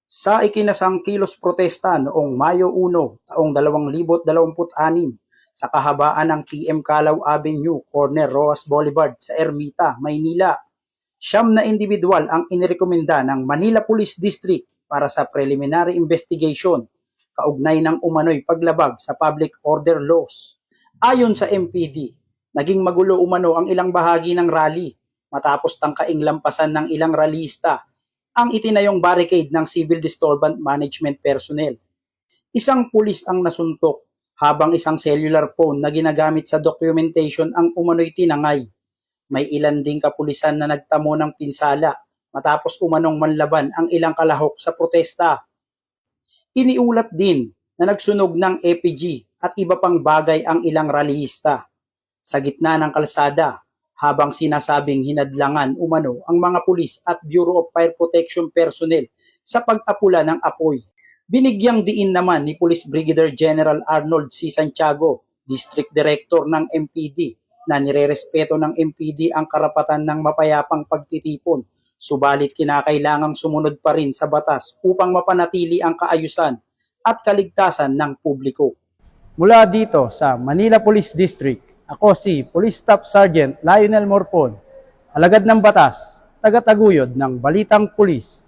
Sa ikinasang kilos protesta noong Mayo 1, taong 2026 sa kahabaan ng TM Calao Avenue, corner Roas Boulevard sa Ermita, Maynila, siyam na individual ang inirekomenda ng Manila Police District para sa preliminary investigation kaugnay ng umano'y paglabag sa public order laws. Ayon sa MPD, naging magulo umano ang ilang bahagi ng rally matapos tangkaing lampasan ng ilang rallyista ang itinayong barricade ng Civil Disturbance Management personnel. Isang pulis ang nasuntok habang isang cellular phone na ginagamit sa documentation ang umano'y tinangay. May ilan ding kapulisan na nagtamo ng pinsala matapos umanong manlaban ang ilang kalahok sa protesta. Iniulat din na nagsunog ng EPG at iba pang bagay ang ilang rallyista sa gitna ng kalsada habang sinasabing hinadlangan umano ang mga pulis at Bureau of Fire Protection personnel sa pag-apula ng apoy. Binigyang diin naman ni Police Brigadier General Arnold C. Santiago, District Director ng MPD, na nirerespeto ng MPD ang karapatan ng mapayapang pagtitipon, subalit kinakailangang sumunod pa rin sa batas upang mapanatili ang kaayusan at kaligtasan ng publiko. Mula dito sa Manila Police District, ako si Police Staff Sergeant Lionel Morpon, alagad ng batas, tagataguyod ng Balitang Pulis.